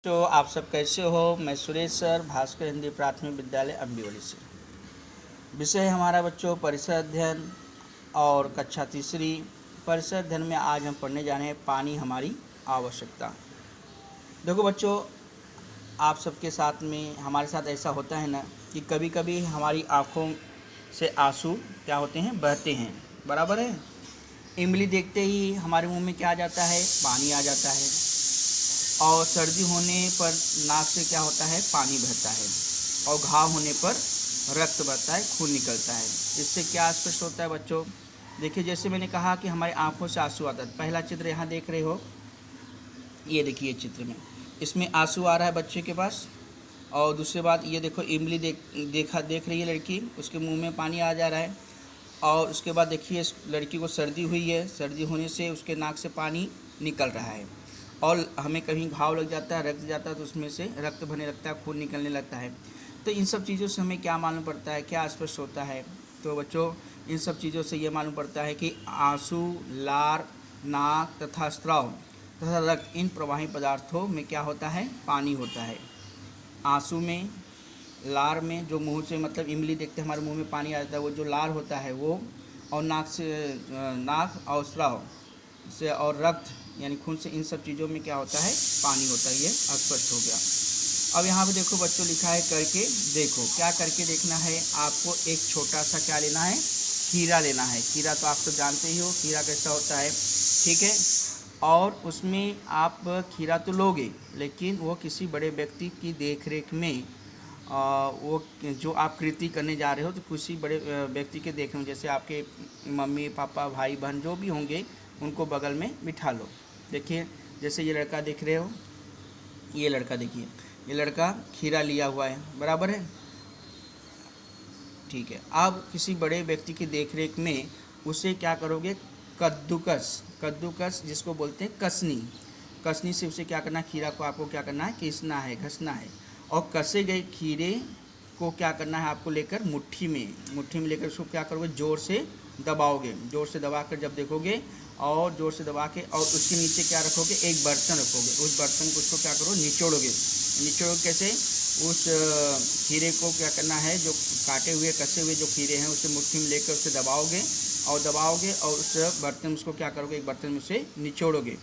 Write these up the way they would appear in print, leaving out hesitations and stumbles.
तो आप सब कैसे हो। मैं सुरेश सर, भास्कर हिंदी प्राथमिक विद्यालय अम्बिवली से। विषय हमारा बच्चों परिसर अध्ययन और कक्षा तीसरी। परिसर अध्ययन में आज हम पढ़ने जा रहे हैं पानी हमारी आवश्यकता। देखो बच्चों, आप सबके साथ में हमारे साथ ऐसा होता है ना कि कभी कभी हमारी आँखों से आंसू क्या होते हैं, बहते हैं। बराबर है। इमली देखते ही हमारे मुंह में क्या आ जाता है, पानी आ जाता है। और सर्दी होने पर नाक से क्या होता है, पानी बहता है। और घाव होने पर रक्त बहता है, खून निकलता है। इससे क्या स्पष्ट होता है बच्चों, देखिए जैसे मैंने कहा कि हमारी आंखों से आंसू आता है। पहला चित्र यहाँ देख रहे हो, ये देखिए चित्र में, इसमें आंसू आ रहा है बच्चे के पास। और दूसरी बात ये देखो, इमली देख रही है लड़की, उसके मुंह में पानी आ जा रहा है। और उसके बाद देखिए इस लड़की को सर्दी हुई है, सर्दी होने से उसके नाक से पानी निकल रहा है। और हमें कहीं घाव लग जाता है, रक्त जाता है, तो उसमें से रक्त बहने लगता है, खून निकलने लगता है। तो इन सब चीज़ों से हमें क्या मालूम पड़ता है, क्या स्पष्ट होता है। तो बच्चों, इन सब चीज़ों से ये मालूम पड़ता है कि आंसू, लार, नाक तथा स्राव तथा रक्त, इन प्रवाही पदार्थों में क्या होता है, पानी होता है। आंसू में, लार में, जो मुंह से मतलब इमली देखते हमारे मुंह में पानी आ जाता है, वो जो लार होता है वो। और नाक से, नाक और स्राव से और रक्त यानी खून से, इन सब चीज़ों में क्या होता है, पानी होता है। ये स्पष्ट हो गया। अब यहाँ पे देखो बच्चों, लिखा है करके देखो। क्या करके देखना है आपको, एक छोटा सा क्या लेना है, खीरा लेना है। खीरा तो आप तो जानते ही हो खीरा कैसा होता है, ठीक है। और उसमें आप खीरा तो लोगे, लेकिन वो किसी बड़े व्यक्ति की देखरेख में, वो जो आप कृति करने जा रहे हो, तो किसी बड़े व्यक्ति के देख में, जैसे आपके मम्मी पापा भाई बहन जो भी होंगे, उनको बगल में बिठा लो। देखिए जैसे ये लड़का देख रहे हो, ये लड़का देखिए, ये लड़का खीरा लिया हुआ है, बराबर है, ठीक है। अब किसी बड़े व्यक्ति की देखरेख में उसे क्या करोगे, कद्दूकस, कद्दूकस जिसको बोलते हैं कसनी, कसनी से उसे क्या करना है, खीरा को आपको क्या करना है, घिसना है, घसना है। और कसे गए खीरे को क्या करना है आपको, लेकर मुट्ठी में लेकर उसको क्या करोगे, ज़ोर से दबाओगे। ज़ोर से दबा कर जब देखोगे, और ज़ोर से दबा के, और उसके नीचे क्या रखोगे, एक बर्तन रखोगे। उस बर्तन को उसको क्या करो, निचोड़ोगे। निचोड़ोगे कैसे, उस खीरे को क्या करना है, जो काटे हुए कसे हुए जो खीरे हैं, उसे मुट्ठी में लेकर उसे दबाओगे। और उस बर्तन में उसको क्या करोगे, एक बर्तन में उसे निचोड़ोगे।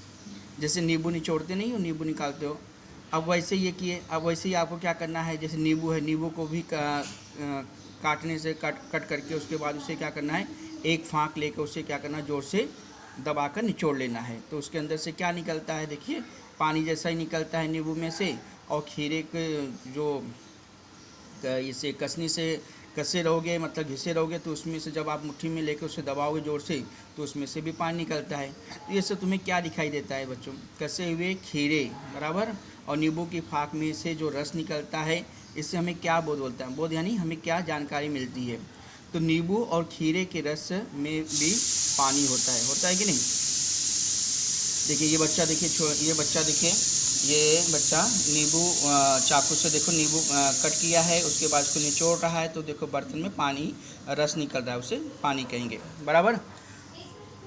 जैसे नींबू निचोड़ते नहीं हो, नींबू निकालते हो। अब वैसे ये किए, अब वैसे ही आपको क्या करना है, जैसे नींबू है, नींबू को भी काटने से कट करके उसके बाद उसे क्या करना है, एक फाँक लेकर उसे क्या करना है, ज़ोर से दबाकर निचोड़ लेना है। तो उसके अंदर से क्या निकलता है, देखिए पानी जैसा ही निकलता है नींबू में से। और खीरे के जो इसे कसनी से कसे रहोगे, मतलब घिसे रहोगे, तो उसमें से जब आप मुट्ठी में लेकर उसे दबाओगे ज़ोर से, तो उसमें से भी पानी निकलता है। तो ये सब तुम्हें क्या दिखाई देता है बच्चों, कसे हुए खीरे, बराबर। और नींबू की फाँक में से जो रस निकलता है, इससे हमें क्या बोध बोलता है, बोध यानी हमें क्या जानकारी मिलती है। तो नींबू और खीरे के रस में भी पानी होता है कि नहीं। देखिए ये बच्चा देखिए, ये बच्चा देखिए, ये बच्चा नींबू चाकू से देखो नींबू कट किया है, उसके बाद उसको निचोड़ रहा है। तो देखो बर्तन में पानी, रस निकल रहा है, उसे पानी कहेंगे, बराबर।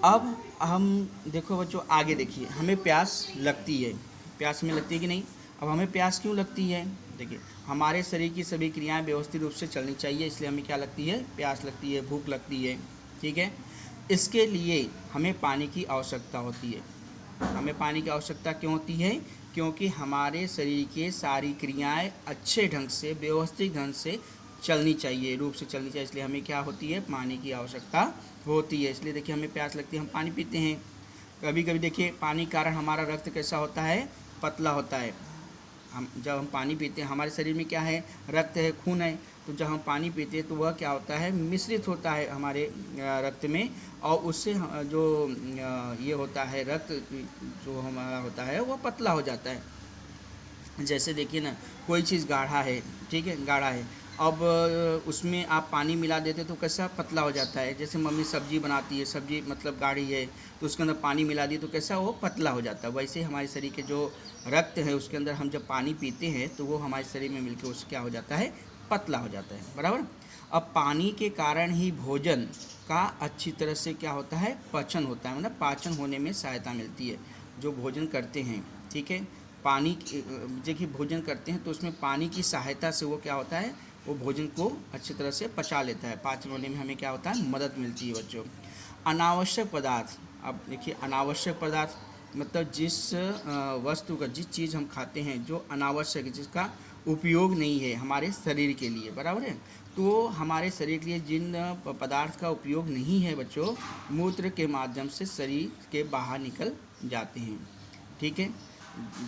अब हम देखो बच्चों, आगे देखिए, हमें प्यास लगती है, प्यास में लगती है कि नहीं। अब हमें प्यास क्यों लगती है, देखिए हमारे शरीर की सभी क्रियाएं व्यवस्थित रूप से चलनी चाहिए, इसलिए हमें क्या लगती है, प्यास लगती है, भूख लगती है, ठीक है। इसके लिए हमें पानी की आवश्यकता होती है। हमें पानी की आवश्यकता क्यों होती है, क्योंकि हमारे शरीर के सारी क्रियाएं अच्छे ढंग से, व्यवस्थित ढंग से चलनी चाहिए, रूप से चलनी चाहिए, इसलिए हमें क्या होती है, पानी की आवश्यकता होती है। इसलिए देखिए हमें प्यास लगती है, हम पानी पीते हैं। कभी कभी देखिए पानी के कारण हमारा रक्त कैसा होता है, पतला होता है। जब हम पानी पीते हैं, हमारे शरीर में क्या है, रक्त है, खून है। तो जब हम पानी पीते हैं तो वह क्या होता है, मिश्रित होता है हमारे रक्त में। और उससे जो ये होता है, रक्त जो हमारा होता है वो पतला हो जाता है। जैसे देखिए ना, कोई चीज़ गाढ़ा है, ठीक है, गाढ़ा है। अब उसमें आप पानी मिला देते तो कैसा पतला हो जाता है। जैसे मम्मी सब्जी बनाती है, सब्जी मतलब गाढ़ी है, तो उसके अंदर पानी मिला दी तो कैसा वो पतला हो जाता है। वैसे हमारे शरीर के जो रक्त है, उसके अंदर हम जब पानी पीते हैं तो वो हमारे शरीर में मिलकर उससे क्या हो जाता है, पतला हो जाता है, बराबर। अब पानी के कारण ही भोजन का अच्छी तरह से क्या होता है, पचन होता है, मतलब पाचन होने में सहायता मिलती है। जो भोजन करते हैं, ठीक है, पानी देखिए भोजन करते हैं तो उसमें पानी की सहायता से वो क्या होता है, वो भोजन को अच्छी तरह से पचा लेता है, पाचन होने में हमें क्या होता है, मदद मिलती है बच्चों। अनावश्यक पदार्थ, अब देखिए अनावश्यक पदार्थ मतलब जिस वस्तु का, जिस चीज़ हम खाते हैं जो अनावश्यक है, जिसका उपयोग नहीं है हमारे शरीर के लिए, बराबर है। तो हमारे शरीर के लिए जिन पदार्थ का उपयोग नहीं है बच्चों, मूत्र के माध्यम से शरीर के बाहर निकल जाते हैं, ठीक है।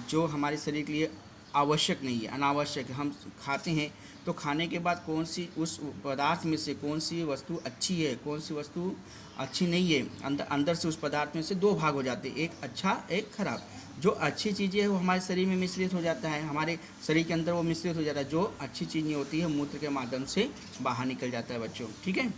जो हमारे शरीर के लिए आवश्यक नहीं है, अनावश्यक है, हम खाते हैं तो खाने के बाद कौन सी उस पदार्थ में से कौन सी वस्तु अच्छी है, कौन सी वस्तु अच्छी नहीं है, अंदर से उस पदार्थ में से दो भाग हो जाते हैं, एक अच्छा एक खराब। जो अच्छी चीज़ें है वो हमारे शरीर में मिश्रित हो जाता है, हमारे शरीर के अंदर वो मिश्रित हो जाता है, जो अच्छी चीज़ नहीं होती है मूत्र के माध्यम से बाहर निकल जाता है बच्चों, ठीक है।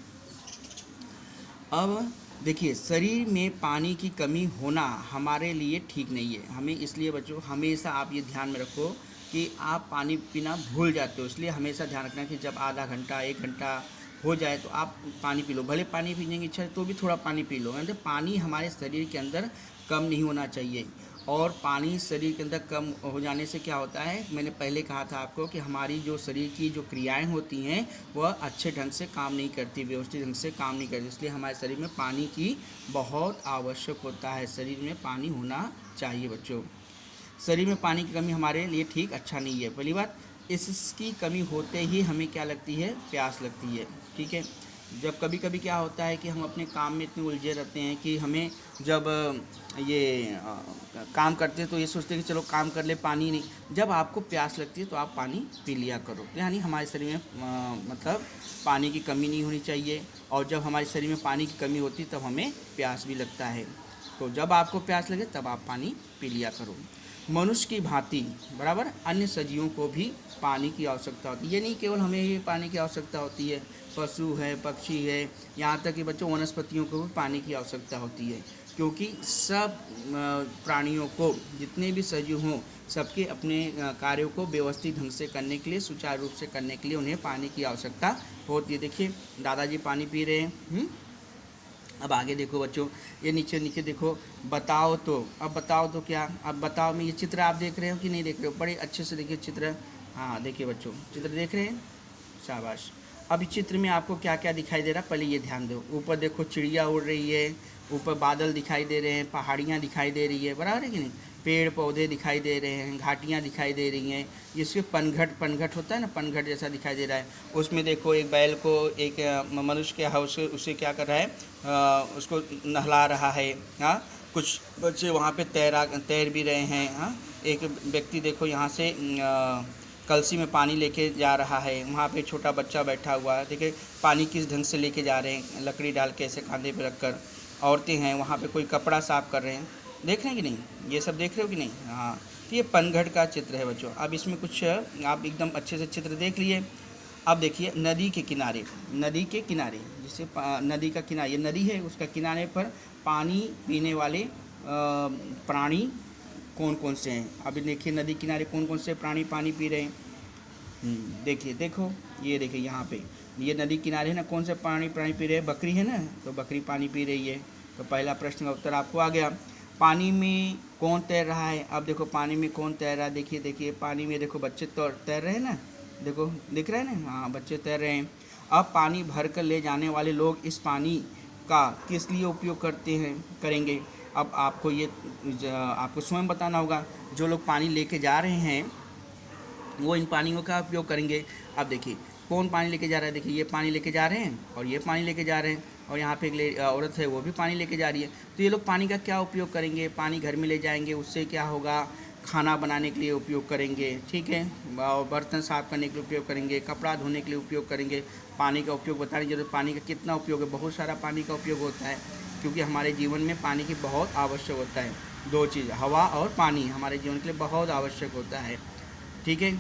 अब देखिए शरीर में पानी की कमी होना हमारे लिए ठीक नहीं है, हमें इसलिए बच्चों हमेशा आप ये ध्यान में रखो कि आप पानी पीना भूल जाते हो, इसलिए हमेशा ध्यान रखना कि जब आधा घंटा 1 घंटा हो जाए तो आप पानी पी लो, भले पानी पीने की इच्छा है तो भी थोड़ा पानी पी लो। मतलब पानी हमारे शरीर के अंदर कम नहीं होना चाहिए, और पानी शरीर के अंदर कम हो जाने से क्या होता है, मैंने पहले कहा था आपको कि हमारी जो शरीर की जो क्रियाएं होती हैं वह अच्छे ढंग से काम नहीं करती, व्यवस्थित ढंग से काम नहीं करती, इसलिए हमारे शरीर में पानी की बहुत आवश्यक होता है, शरीर में पानी होना चाहिए बच्चों। शरीर में पानी की कमी हमारे लिए ठीक अच्छा नहीं है। पहली बात, इसकी कमी होते ही हमें क्या लगती है, प्यास लगती है, ठीक है। जब कभी कभी क्या होता है कि हम अपने काम में इतने उलझे रहते हैं कि हमें जब ये काम करते हैं तो ये सोचते हैं कि चलो काम कर ले, पानी नहीं, जब आपको प्यास लगती है तो आप पानी पी लिया करो। यानी हमारे शरीर में मतलब पानी की कमी नहीं होनी चाहिए, और जब हमारे शरीर में पानी की कमी होती है तब हमें प्यास भी लगता है, तो जब आपको प्यास लगे तब आप पानी पी लिया करो। मनुष्य की भांति बराबर अन्य सजीवों को भी पानी की आवश्यकता होती है, ये नहीं केवल हमें ही पानी की आवश्यकता होती है, पशु है, पक्षी है, यहाँ तक कि बच्चों वनस्पतियों को भी पानी की आवश्यकता होती है, क्योंकि सब प्राणियों को, जितने भी सजीव हों, सबके अपने कार्यों को व्यवस्थित ढंग से करने के लिए, सुचारू रूप से करने के लिए उन्हें पानी की आवश्यकता होती है। देखिए दादाजी पानी पी रहे हैं। अब आगे देखो बच्चों, ये नीचे नीचे देखो, बताओ तो, अब बताओ तो क्या, अब बताओ में ये चित्र आप देख रहे हो कि नहीं देख रहे हो, बड़े अच्छे से देखिए चित्र, हाँ देखिए बच्चों चित्र देख रहे हैं, शाबाश। अब इस चित्र में आपको क्या क्या दिखाई दे रहा है, पहले ये ध्यान दो, ऊपर देखो चिड़िया उड़ रही है, ऊपर बादल दिखाई दे रहे हैं, पहाड़ियाँ दिखाई दे रही है, बराबर है कि नहीं, पेड़ पौधे दिखाई दे रहे हैं, घाटियाँ दिखाई दे रही हैं, जिसके पनघट होता है ना, पनघट जैसा दिखाई दे रहा है। उसमें देखो एक बैल को एक मनुष्य क्या है, उसे क्या कर रहा है, उसको नहला रहा है। हाँ, कुछ बच्चे वहाँ पे तैर भी रहे हैं। हाँ, एक व्यक्ति देखो यहाँ से कलसी में पानी लेके जा रहा है, वहाँ पे छोटा बच्चा बैठा हुआ है, देखिए पानी किस ढंग से लेके जा रहे हैं, लकड़ी डाल के ऐसे कांधे पे रखकर। औरतें हैं वहाँ पे, कोई कपड़ा साफ कर रहे हैं, देख रहे हैं कि नहीं, ये सब देख रहे हो कि नहीं। हाँ, तो ये पनघट का चित्र है बच्चों। अब इसमें कुछ आप एकदम अच्छे से चित्र देख लिए। अब देखिए नदी के किनारे, नदी के किनारे जिसे नदी का किनारा, ये नदी है, उसका किनारे पर पानी पीने वाले प्राणी कौन कौन से हैं। अभी देखिए नदी किनारे कौन कौन से प्राणी पानी पी रहे हैं। देखिए देखो, ये देखिए यहाँ पे ये नदी किनारे है ना, कौन से प्राणी पी रहे हैं, बकरी है ना, तो बकरी पानी पी रही है। तो पहला प्रश्न का उत्तर आपको आ गया। पानी में कौन तैर रहा है, अब देखो पानी में कौन तैर रहा है, देखिए देखिए पानी में देखो बच्चे तो तैर रहे हैं ना, देखो दिख रहा है ना, हाँ बच्चे तैर रहे हैं। अब पानी भर कर ले जाने वाले लोग इस पानी का किस लिए उपयोग करेंगे। अब आपको ये आपको स्वयं बताना होगा, जो लोग पानी लेके जा रहे हैं वो इन पानियों का उपयोग करेंगे। अब देखिए कौन पानी लेके जा रहा है, देखिए ये पानी लेके जा रहे हैं और ये पानी लेके जा रहे हैं, और यहाँ पे एक औरत है वो भी पानी लेके जा रही है। तो ये लोग पानी का क्या उपयोग करेंगे, पानी घर में ले जाएंगे, उससे क्या होगा, खाना बनाने के लिए उपयोग करेंगे, ठीक है, और बर्तन साफ़ करने के लिए उपयोग करेंगे, कपड़ा धोने के लिए उपयोग करेंगे। पानी का उपयोग बताने की जरूरत, पानी का कितना उपयोग है, बहुत सारा पानी का उपयोग होता है, क्योंकि हमारे जीवन में पानी की बहुत आवश्यक होता है। दो चीज़, हवा और पानी हमारे जीवन के लिए बहुत आवश्यक होता है, ठीक है।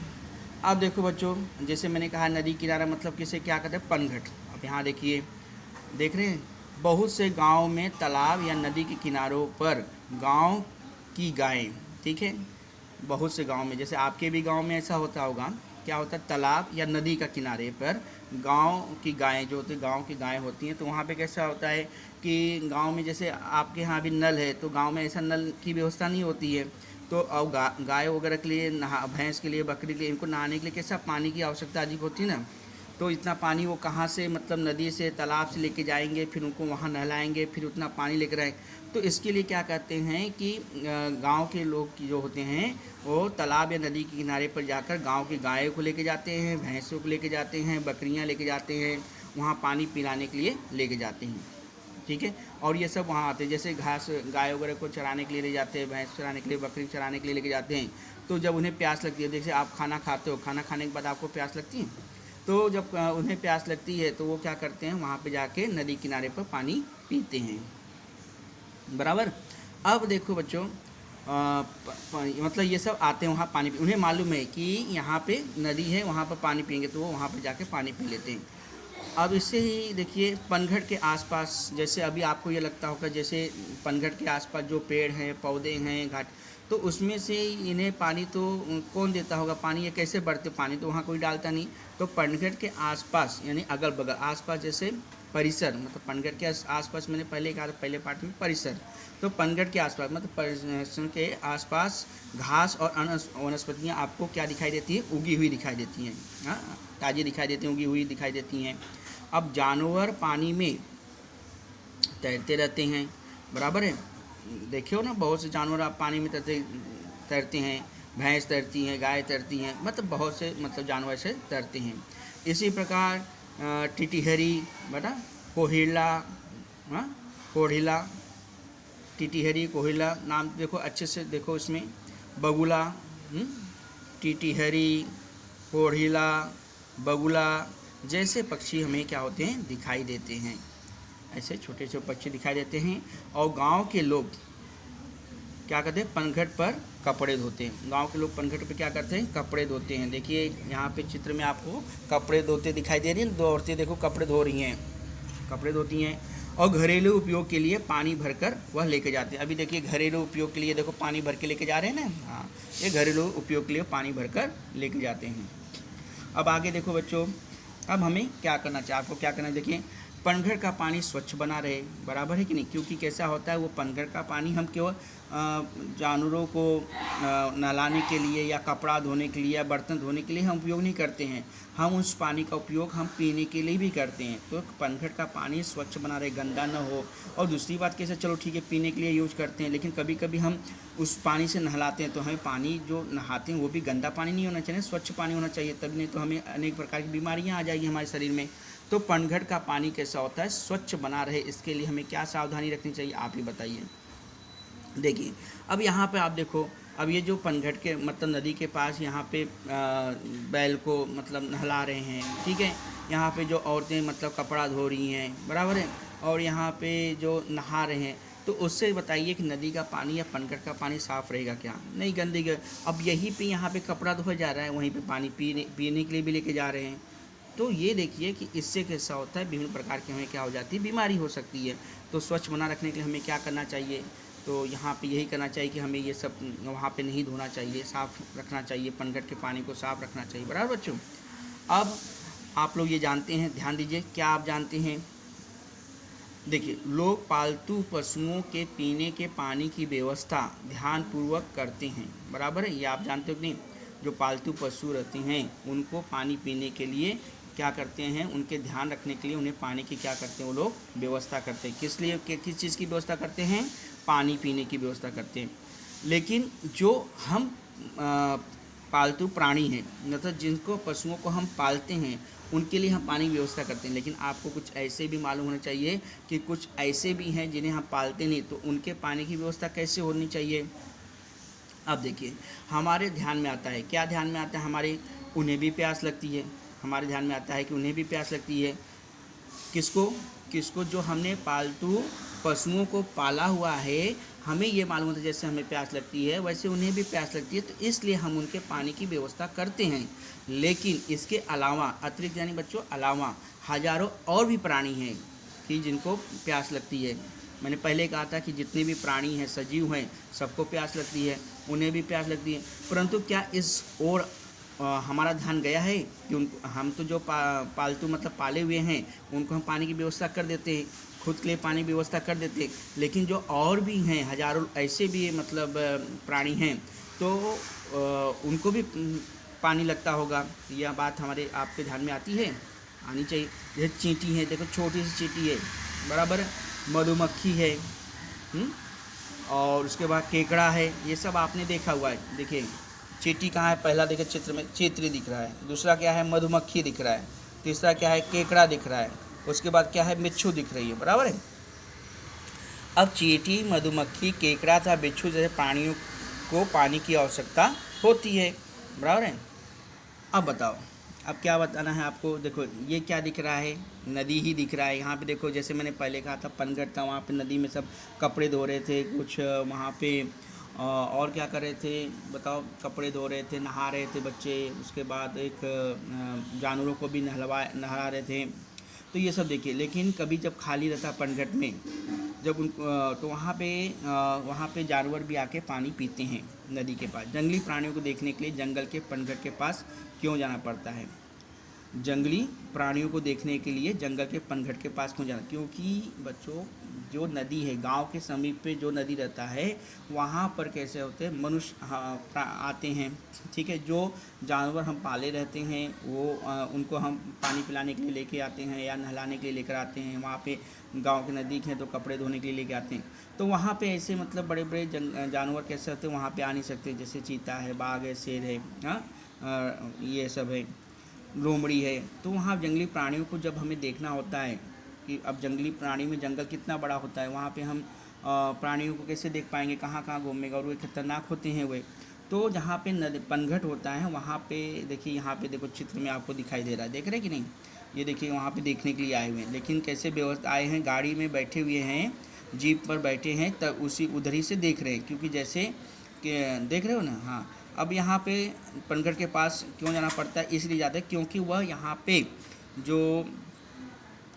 अब देखो बच्चों, जैसे मैंने कहा नदी किनारा मतलब किसे क्या कहते हैं, पनघट। अब यहाँ देखिए, देख रहे हैं, बहुत से गांव में तालाब या नदी के किनारों पर गांव की गायें, ठीक है, बहुत से गांव में, जैसे आपके भी गांव में ऐसा होता होगा, क्या होता है, तालाब या नदी का किनारे पर गांव की गायें जो होती है, गांव की गायें होती हैं। तो वहाँ पे कैसा होता है कि गांव में जैसे आपके यहाँ भी नल है, तो गांव में ऐसा नल की व्यवस्था नहीं होती है, तो अब गाय वगैरह के लिए भैंस के लिए, बकरी के लिए, इनको नहाने के लिए कैसा पानी की आवश्यकता अधिक होती है ना। तो इतना पानी वो कहाँ से, मतलब नदी से, तालाब से लेके जाएंगे, फिर उनको वहाँ नहलाएंगे, फिर उतना पानी लेकर आए। तो इसके लिए क्या कहते हैं कि गांव के लोग जो होते हैं वो तालाब या नदी के किनारे पर जाकर गांव की गायों को लेके जाते हैं, भैंसों को लेके जाते हैं, बकरियां लेके जाते हैं, वहाँ पानी पिलाने के लिए लेके जाते हैं। ठीक है। और ये सब वहाँ आते हैं, जैसे घास गाय वगैरह को चराने के लिए ले जाते हैं, भैंस चराने के लिए, बकरी चराने के लिए लेके जाते हैं। तो जब उन्हें प्यास लगती है, जैसे आप खाना खाते हो, खाना खाने के बाद आपको प्यास लगती है, तो जब उन्हें प्यास लगती है तो वो क्या करते हैं, वहाँ पे जाके नदी किनारे पर पानी पीते हैं। बराबर। अब देखो बच्चों, मतलब ये सब आते हैं वहाँ पानी, उन्हें मालूम है कि यहाँ पे नदी है, वहाँ पर पानी पियेंगे, तो वो वहाँ पर जाके पानी पी लेते हैं। अब इससे ही देखिए, पनघट के आसपास, जैसे अभी आपको ये लगता होगा जैसे पनघट के आसपास जो पेड़ हैं, पौधे हैं, घाट, तो उसमें से इन्हें पानी तो कौन देता होगा, पानी ये कैसे बढ़ते, पानी तो वहाँ कोई डालता नहीं। तो पनघट के आसपास यानी अगल बगल, आसपास जैसे परिसर, मतलब पनघट के आसपास, मैंने पहले कहा था पहले पार्ट में परिसर, तो पनघट के आसपास मतलब परिसर के आसपास घास और अन्य वनस्पतियाँ आपको क्या दिखाई देती है, उगी हुई दिखाई देती हैं। हाँ, ताज़ी दिखाई देती हैं, उगी हुई दिखाई देती हैं। अब जानवर पानी में तैरते रहते हैं, बराबर है। देखियो ना, बहुत से जानवर आप पानी में तैरते हैं, भैंस तैरती हैं, गाय तैरती हैं, मतलब बहुत से मतलब जानवर से तैरते हैं। इसी प्रकार टिटिहरी, बेटा कोहिला, हाँ कोढ़िला, टिटिहरी, कोहिला नाम देखो अच्छे से, देखो इसमें बगुला, टिटिहरी, कोढ़िला, बगुला जैसे पक्षी हमें क्या होते हैं, दिखाई देते हैं। ऐसे छोटे छोटे पक्षी दिखाई देते हैं। और गांव के लोग क्या करते हैं, पनघट पर कपड़े धोते हैं। गांव के लोग पनघट पर क्या करते हैं, कपड़े धोते हैं। देखिए यहाँ पे चित्र में आपको कपड़े धोते दिखाई दे रही हैं, दो औरतें देखो कपड़े धो रही हैं, कपड़े धोती हैं। और घरेलू उपयोग के लिए पानी भरकर वह लेके जाते हैं। अभी देखिए घरेलू उपयोग के लिए देखो पानी भर के लेके जा रहे हैं ना, हाँ, ये घरेलू उपयोग के लिए पानी भरकर लेके जाते हैं। अब आगे देखो बच्चों, अब हमें क्या करना चाहिए, आपको क्या करना है, देखिए पनघट का पानी स्वच्छ बना रहे, बराबर है कि नहीं, क्योंकि कैसा होता है, वो पनघट का पानी हम केवल जानवरों को नहलाने के लिए या कपड़ा धोने के लिए या बर्तन धोने के लिए हम उपयोग नहीं करते हैं, हम उस पानी का उपयोग हम पीने के लिए भी करते हैं। तो पनघट का पानी स्वच्छ बना रहे, गंदा न हो। और दूसरी बात कैसे, चलो ठीक है पीने के लिए यूज करते हैं, लेकिन कभी कभी हम उस पानी से नहलाते हैं, तो हमें पानी जो नहाते हैं वो भी गंदा पानी नहीं होना चाहिए, स्वच्छ पानी होना चाहिए, तभी नहीं तो हमें अनेक प्रकार की बीमारियाँ आ जाएगी हमारे शरीर में। तो पनघट का पानी कैसा होता है, स्वच्छ बना रहे, इसके लिए हमें क्या सावधानी रखनी चाहिए, आप ही बताइए। देखिए अब यहाँ पे आप देखो, अब ये जो पनघट के मतलब नदी के पास यहाँ पे बैल को मतलब नहला रहे हैं, ठीक है। यहाँ पे जो औरतें मतलब कपड़ा धो रही हैं, बराबर है, और यहाँ पे जो नहा रहे हैं, तो उससे बताइए कि नदी का पानी या पनघट का पानी साफ़ रहेगा क्या, नहीं, गंदगी। अब यहीं पे यहाँ पे कपड़ा धोया जा रहा है, वहीं पे पानी पीने के लिए भी लेके जा रहे हैं। तो ये देखिए कि इससे कैसा होता है, विभिन्न प्रकार की हमें क्या हो जाती है, बीमारी हो सकती है। तो स्वच्छ बना रखने के लिए हमें क्या करना चाहिए, तो यहाँ पे यही करना चाहिए कि हमें ये सब वहाँ पे नहीं धोना चाहिए, साफ़ रखना चाहिए, पनघट के पानी को साफ़ रखना चाहिए, बराबर बच्चों। अब आप लोग ये जानते हैं, ध्यान दीजिए, क्या आप जानते हैं, देखिए लोग पालतू पशुओं के पीने के पानी की व्यवस्था ध्यानपूर्वक करते हैं, बराबर है, ये आप जानते हो कि नहीं। जो पालतू पशु रहते हैं उनको पानी पीने के लिए क्या करते हैं, उनके ध्यान रखने के लिए उन्हें पानी की क्या करते हैं, वो लोग व्यवस्था करते हैं। किस लिए, किस चीज़ की व्यवस्था करते हैं, पानी पीने की व्यवस्था करते हैं। लेकिन जो हम पालतू प्राणी हैं, मतलब जिनको पशुओं को हम पालते हैं, उनके लिए हम पानी की व्यवस्था करते हैं। लेकिन आपको कुछ ऐसे भी मालूम होना चाहिए कि कुछ ऐसे भी हैं जिन्हें हम पालते नहीं, तो उनके पानी की व्यवस्था कैसे होनी चाहिए। अब देखिए हमारे ध्यान में आता है, क्या ध्यान में आता है, हमारे उन्हें भी प्यास लगती है, हमारे ध्यान में आता है कि उन्हें भी प्यास लगती है। किसको, जो हमने पालतू पशुओं को पाला हुआ है, हमें ये मालूम होता है जैसे हमें प्यास लगती है वैसे उन्हें भी प्यास लगती है, तो इसलिए हम उनके पानी की व्यवस्था करते हैं। लेकिन इसके अलावा, अतिरिक्त यानी बच्चों अलावा, हजारों और भी प्राणी हैं कि जिनको प्यास लगती है। मैंने पहले कहा था कि जितने भी प्राणी हैं, सजीव हैं, सबको प्यास लगती है, उन्हें भी प्यास लगती है। परंतु क्या इस ओर हमारा ध्यान गया है कि उनको, हम तो जो पालतू मतलब पाले हुए हैं, उनको हम पानी की व्यवस्था कर देते हैं, खुद के लिए पानी व्यवस्था कर देते, लेकिन जो और भी हैं हजारों ऐसे भी मतलब प्राणी हैं, तो उनको भी पानी लगता होगा। यह बात हमारे आपके ध्यान में आती है, आनी चाहिए। जैसे चींटी है, देखो छोटी सी चींटी है, बराबर है, मधुमक्खी है, और उसके बाद केकड़ा है, ये सब आपने देखा हुआ है। देखिए चींटी कहाँ है, पहला देखिए चित्र में चींटी दिख रहा है, दूसरा क्या है मधुमक्खी दिख रहा है, तीसरा क्या है केकड़ा दिख रहा है, उसके बाद क्या है बिच्छू दिख रही है, बराबर है। अब चींटी, मधुमक्खी, केकड़ा तथा बिच्छू जैसे प्राणियों को पानी की आवश्यकता होती है, बराबर है। अब बताओ, अब क्या बताना है आपको। देखो ये क्या दिख रहा है, नदी ही दिख रहा है। यहाँ पे देखो जैसे मैंने पहले कहा था पनघट था, वहाँ पे नदी में सब कपड़े धो रहे थे, कुछ वहाँ पे और क्या कर रहे थे बताओ, कपड़े धो रहे थे, नहा रहे थे बच्चे, उसके बाद एक जानवरों को भी नहा रहे थे। तो ये सब देखिए, लेकिन कभी जब खाली रहता पनघट में, जब उन तो वहाँ पे जानवर भी आके पानी पीते हैं नदी के पास। जंगली प्राणियों को देखने के लिए जंगल के पनघट के पास क्यों जाना पड़ता है? जंगली प्राणियों को देखने के लिए जंगल के पनघट के पास क्यों जाना? क्योंकि बच्चों जो नदी है, गांव के समीप पे जो नदी रहता है, वहाँ पर कैसे होते हैं मनुष्य आते हैं, ठीक है। जो जानवर हम पाले रहते हैं वो उनको हम पानी पिलाने के लिए लेके आते हैं या नहलाने के लिए लेकर आते हैं। वहाँ पे गांव के नज़दीक हैं तो कपड़े धोने के लिए लेके आते हैं। तो वहाँ पे ऐसे मतलब बड़े बड़े जानवर कैसे होते हैं, वहाँ पे आ नहीं सकते। जैसे चीता है, बाघ है, शेर है, ये सब है, लोमड़ी है। तो वहाँ जंगली प्राणियों को जब हमें देखना होता है कि अब जंगली प्राणी में जंगल कितना बड़ा होता है, वहाँ पे हम प्राणियों को कैसे देख पाएंगे, कहाँ कहाँ घूमेगा, और वे खतरनाक होते हैं वे। तो जहाँ पे नदी पनघट होता है वहाँ पे देखिए, यहाँ पे देखो चित्र में आपको दिखाई दे रहा है, देख रहे कि नहीं? ये देखिए वहाँ पे देखने के लिए आए हुए हैं, लेकिन कैसे व्यवस्था आए हैं, गाड़ी में बैठे हुए हैं, जीप पर बैठे हैं, तब उसी उधर ही से देख रहे हैं। क्योंकि जैसे कि देख रहे हो ना, हाँ। अब यहाँ पे पनघट के पास क्यों जाना पड़ता है? इसलिए जाते हैं क्योंकि वह यहाँ पे जो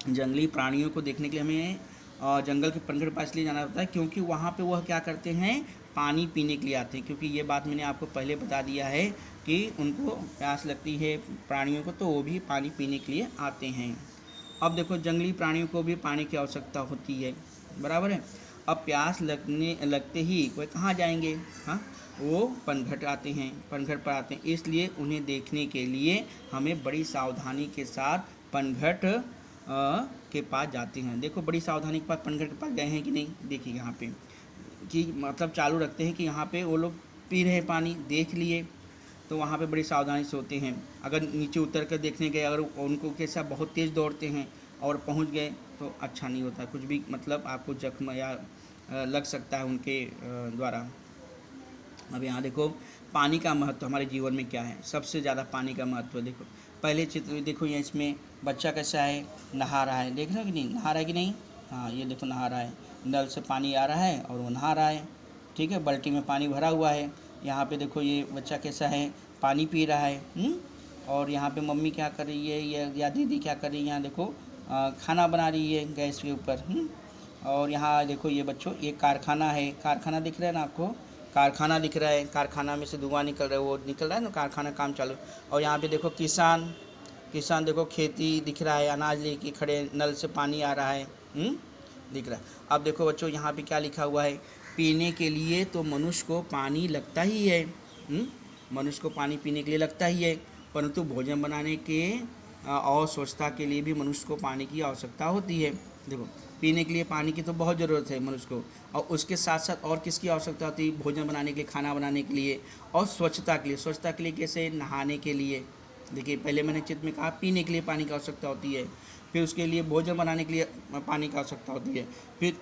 जंगली प्राणियों को देखने के लिए हमें जंगल के पनघट के पास इसलिए जाना होता है क्योंकि वहाँ पे वह क्या करते हैं, पानी पीने के लिए आते हैं। क्योंकि ये बात मैंने आपको पहले बता दिया है कि उनको प्यास लगती है प्राणियों को, तो वो भी पानी पीने के लिए आते हैं। अब देखो जंगली प्राणियों को भी पानी की आवश्यकता होती है, बराबर है। अब प्यास लगते ही वे कहाँ जाएंगे? हाँ, वो पनघट आते हैं, पनघट पर आते हैं। इसलिए उन्हें देखने के लिए हमें बड़ी सावधानी के साथ पनघट के पास जाते हैं। देखो बड़ी सावधानी के पास पनघट के पास गए हैं कि नहीं, देखिए यहाँ पे कि मतलब चालू रखते हैं कि यहाँ पे वो लोग पी रहे पानी, देख लिए तो वहाँ पे बड़ी सावधानी से होते हैं। अगर नीचे उतर कर देखने गए, अगर उनको कैसा बहुत तेज़ दौड़ते हैं और पहुँच गए तो अच्छा नहीं होता, कुछ भी मतलब आपको जख्म या लग सकता है उनके द्वारा। अब यहाँ देखो पानी का महत्व हमारे जीवन में क्या है, सबसे ज़्यादा पानी का महत्व। देखो पहले चित्र में देखो, ये इसमें बच्चा कैसा है, नहा रहा है, देख रहे हो कि नहीं, नहा रहा है कि नहीं? हाँ, ये देखो नहा रहा है, नल से पानी आ रहा है और वो नहा रहा है, ठीक है। बाल्टी में पानी भरा हुआ है। यहाँ पे देखो ये बच्चा कैसा है, पानी पी रहा है। और यहाँ पे मम्मी क्या कर रही है, या दीदी क्या कर रही है, यहाँ देखो खाना बना रही है गैस के ऊपर। और यहाँ देखो ये बच्चों, ये कारखाना है, कारखाना दिख रहा है ना आपको, कारखाना दिख रहा है, कारखाना में से धुआं निकल रहा है, वो निकल रहा है ना, कारखाना काम चालू। और यहाँ पे देखो किसान देखो खेती दिख रहा है, अनाज लेके खड़े, नल से पानी आ रहा है, दिख रहा है। अब देखो बच्चों यहाँ पे क्या लिखा हुआ है, पीने के लिए तो मनुष्य को पानी लगता ही है, मनुष्य को पानी पीने के लिए लगता ही है, परंतु भोजन बनाने के और स्वच्छता के लिए भी मनुष्य को पानी की आवश्यकता होती है। देखो पीने के लिए पानी की तो बहुत ज़रूरत है मनुष्य को, और उसके साथ साथ और किसकी आवश्यकता होती है? भोजन बनाने के लिए, खाना बनाने के लिए, और स्वच्छता के लिए। स्वच्छता के लिए कैसे? नहाने के लिए। देखिए पहले मैंने चित्र में कहा पीने के लिए पानी की आवश्यकता होती है, फिर उसके लिए भोजन बनाने के लिए पानी की आवश्यकता होती है, फिर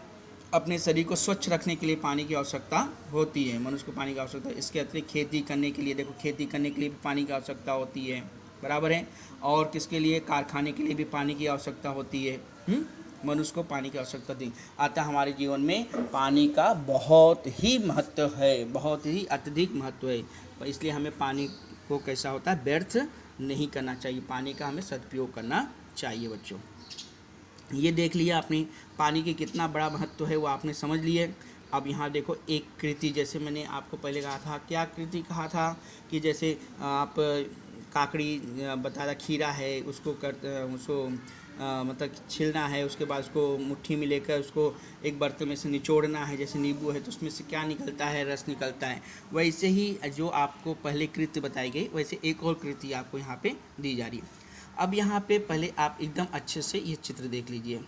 अपने शरीर को स्वच्छ रखने के लिए पानी की आवश्यकता होती है, मनुष्य को पानी की आवश्यकता है। इसके अतिरिक्त खेती करने के लिए, देखो खेती करने के लिए भी पानी की आवश्यकता होती है, बराबर है। और किसके लिए? कारखाने के लिए भी पानी की आवश्यकता होती है। मनुष्य को पानी की आवश्यकता थी। अतः हमारे जीवन में पानी का बहुत ही महत्व है, बहुत ही अत्यधिक महत्व है। इसलिए हमें पानी को कैसा होता है, व्यर्थ नहीं करना चाहिए, पानी का हमें सदुपयोग करना चाहिए। बच्चों ये देख लिया आपने पानी के कितना बड़ा महत्व है, वो आपने समझ लिए। अब यहाँ देखो एक कृति, जैसे मैंने आपको पहले कहा था, क्या कृति कहा था कि जैसे आप काकड़ी बता, खीरा है, उसको मतलब छीलना है, उसके बाद उसको मुट्ठी में लेकर उसको एक बर्तन में से निचोड़ना है, जैसे नींबू है तो उसमें से क्या निकलता है, रस निकलता है। वैसे ही जो आपको पहले कृत्य बताई गई, वैसे एक और कृति आपको यहाँ पे दी जा रही है। अब यहाँ पे पहले आप एकदम अच्छे से ये चित्र देख लीजिए।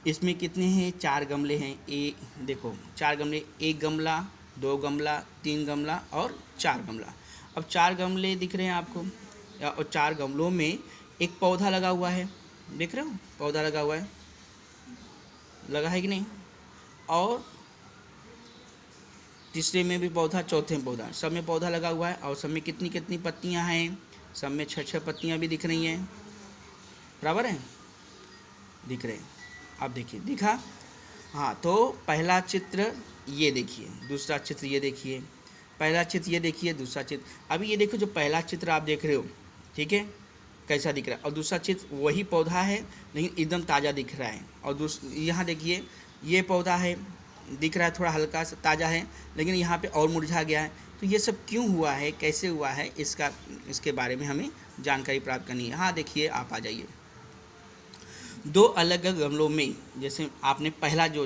इसमें कितने हैं, 4 गमले हैं। देखो 4 गमले, 1 गमला, 2 गमला, 3 गमला और 4 गमला। अब 4 गमले दिख रहे हैं आपको, और 4 गमलों में एक पौधा लगा हुआ है, देख रहे हो पौधा लगा हुआ है, लगा है कि नहीं। और तीसरे में भी पौधा, चौथे में पौधा, सब में पौधा लगा हुआ है। और सब में कितनी कितनी पत्तियां हैं, सब में 6 पत्तियां भी दिख रही हैं, बराबर है, दिख रहे हैं। अब देखिए, दिखा, हाँ। तो पहला चित्र ये देखिए, दूसरा चित्र ये देखिए, पहला चित्र ये देखिए, दूसरा चित्र। अभी ये देखो, जो पहला चित्र आप देख रहे हो, ठीक है, कैसा दिख रहा है, और दूसरा चित्र वही पौधा है लेकिन एकदम ताज़ा दिख रहा है। और यहाँ देखिए, ये पौधा है, दिख रहा है थोड़ा हल्का सा ताज़ा है, लेकिन यहाँ पे और मुरझा गया है। तो ये सब क्यों हुआ है, कैसे हुआ है, इसके बारे में हमें जानकारी प्राप्त करनी है। हाँ देखिए, आप आ जाइए। 2 अलग अलग गमलों में, जैसे आपने पहला जो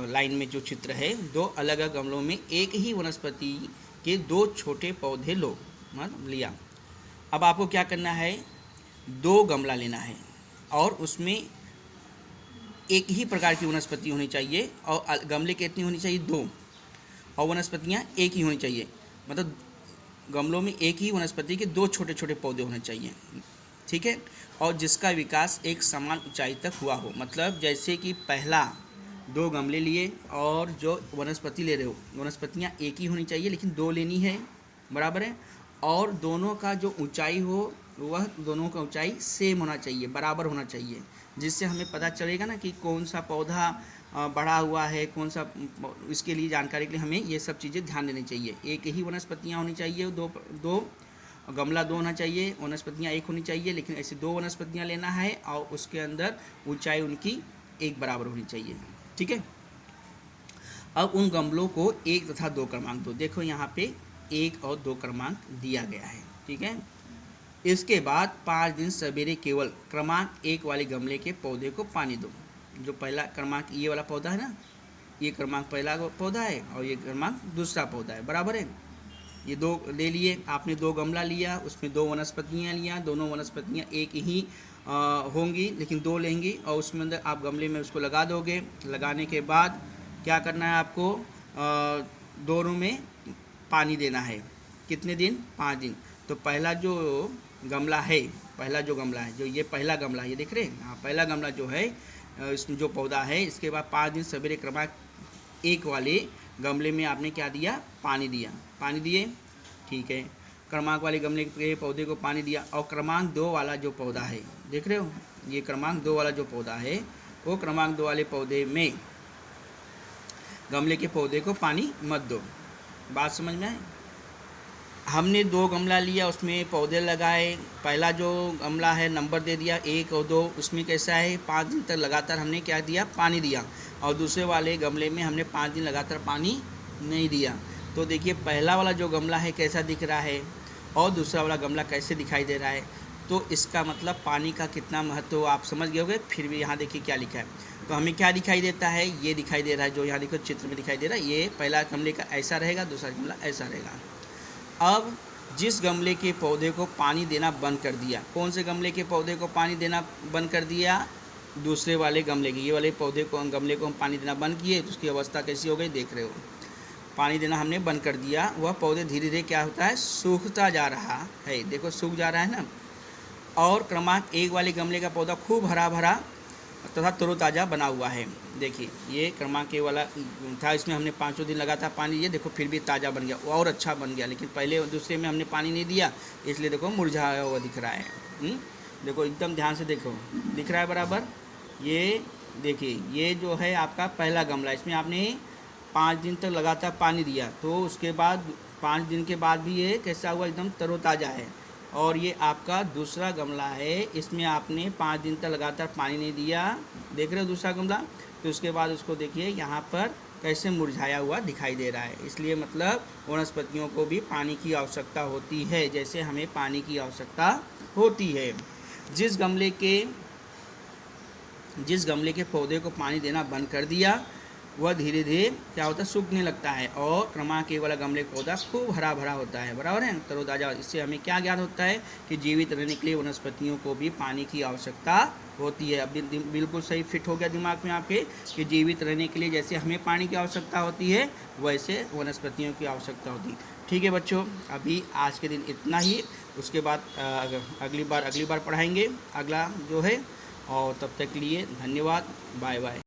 लाइन में जो चित्र है, 2 अलग अलग गमलों में एक ही वनस्पति के 2 छोटे पौधे मतलब लिया। अब आपको क्या करना है, 2 गमला लेना है और उसमें एक ही प्रकार की वनस्पति होनी चाहिए, और गमले कितनी होनी चाहिए, 2, और वनस्पतियाँ एक ही होनी चाहिए। मतलब गमलों में एक ही वनस्पति के 2 छोटे छोटे पौधे होने चाहिए, ठीक है। और जिसका विकास एक समान ऊंचाई तक हुआ हो। मतलब जैसे कि पहला 2 गमले लिए और जो वनस्पति ले रहे हो, वनस्पतियाँ एक ही होनी चाहिए लेकिन 2 लेनी है, बराबर है। और दोनों का जो ऊंचाई हो, वह दोनों का ऊंचाई सेम होना चाहिए, बराबर होना चाहिए, जिससे हमें पता चलेगा ना कि कौन सा पौधा बढ़ा हुआ है, कौन सा। इसके लिए जानकारी के लिए हमें ये सब चीज़ें ध्यान देनी चाहिए। एक ही वनस्पतियाँ होनी चाहिए, दो गमला 2 होना चाहिए, वनस्पतियाँ 1 होनी चाहिए, लेकिन ऐसे 2 वनस्पतियाँ लेना है और उसके अंदर ऊंचाई उनकी एक बराबर होनी चाहिए, ठीक है। अब उन गमलों को 1 तथा 2 क्रमांक दो। देखो यहाँ पे 1 और 2 क्रमांक दिया गया है, ठीक है। इसके बाद 5 दिन सवेरे केवल क्रमांक 1 वाले गमले के पौधे को पानी दो। जो पहला क्रमांक ये वाला पौधा है ना, ये क्रमांक पहला पौधा है और ये क्रमांक दूसरा पौधा है, बराबर है। ये 2 ले लिए आपने, 2 गमला लिया, उसमें 2 वनस्पतियाँ लिया, दोनों वनस्पतियाँ एक ही होंगी लेकिन 2 लेंगी, और उसमें अंदर आप गमले में उसको लगा दोगे। लगाने के बाद क्या करना है आपको, दोनों में पानी देना है। कितने दिन, 5 दिन। तो पहला जो गमला है, जो ये पहला गमला है, ये देख रहे हैं, हाँ, पहला गमला जो है, इसमें जो पौधा है, इसके बाद 5 दिन सवेरे क्रमांक 1 वाले गमले में आपने क्या दिया, पानी दिया, पानी दिए, ठीक है। क्रमांक वाले गमले के पौधे को पानी दिया। और क्रमांक 2 वाला जो पौधा है, देख रहे हो, ये क्रमांक 2 वाला जो पौधा है, वो क्रमांक 2 वाले पौधे में गमले के पौधे को पानी मत दो। बात समझ में आए। हमने 2 गमला लिया, उसमें पौधे लगाए। पहला जो गमला है नंबर दे दिया 1 और 2, उसमें कैसा है, 5 दिन तक लगातार हमने क्या दिया, पानी दिया। और दूसरे वाले गमले में हमने 5 दिन लगातार पानी नहीं दिया। तो देखिए पहला वाला जो गमला है कैसा दिख रहा है और दूसरा वाला गमला कैसे दिखाई दे रहा है। तो इसका मतलब पानी का कितना महत्व आप समझ गए होंगे। फिर भी यहाँ देखिए क्या लिखा है, तो हमें क्या दिखाई देता है, ये दिखाई दे रहा है, जो यहाँ देखो चित्र में दिखाई दे रहा है, ये पहला गमले का ऐसा रहेगा, दूसरा गमला ऐसा रहेगा। अब जिस गमले के पौधे को पानी देना बंद कर दिया, कौन से गमले के पौधे को पानी देना बंद कर दिया, दूसरे वाले गमले के, ये वाले पौधे को, गमले को हम पानी देना बंद किए, तो उसकी अवस्था कैसी हो गई, देख रहे हो, पानी देना हमने बंद कर दिया। वह पौधे धीरे धीरे क्या होता है, सूखता जा रहा है, देखो सूख जा रहा है ना। और क्रमांक 1 वाले गमले का पौधा खूब हरा भरा तथा तरोताज़ा बना हुआ है। देखिए ये क्रमांक 1 वाला था, इसमें हमने 5 दिन लगातार पानी दिया, देखो फिर भी ताज़ा बन गया, और अच्छा बन गया। लेकिन पहले दूसरे में हमने पानी नहीं दिया, इसलिए देखो मुरझाया हुआ दिख रहा है। देखो एकदम ध्यान से देखो, दिख रहा है बराबर। ये देखिए, ये जो है आपका पहला गमला, इसमें आपने 5 दिन तक लगातार पानी दिया, तो उसके बाद 5 दिन के बाद भी ये कैसा हुआ, एकदम तरोताज़ा है। और ये आपका दूसरा गमला है, इसमें आपने 5 दिन तक लगातार पानी नहीं दिया, देख रहे हो दूसरा गमला। तो उसके बाद उसको देखिए यहाँ पर कैसे मुरझाया हुआ दिखाई दे रहा है। इसलिए मतलब वनस्पतियों को भी पानी की आवश्यकता होती है, जैसे हमें पानी की आवश्यकता होती है। जिस गमले के जिस गमले के पौधे को पानी देना बंद कर दिया वह धीरे धीरे क्या होता है, सूखने लगता है और क्रमांक वाला गमले का पौधा खूब हरा भरा होता है, बराबर है, तरोताजा। इससे हमें क्या ज्ञान होता है कि जीवित रहने के लिए वनस्पतियों को भी पानी की आवश्यकता होती है। अब बिल्कुल सही फिट हो गया दिमाग में आपके कि जीवित रहने के लिए जैसे हमें पानी की आवश्यकता होती है वैसे वनस्पतियों की आवश्यकता होती है। ठीक है बच्चों, अभी आज के दिन इतना ही, उसके बाद अगली बार पढ़ाएंगे अगला जो है, और तब तक के लिए धन्यवाद, बाय बाय।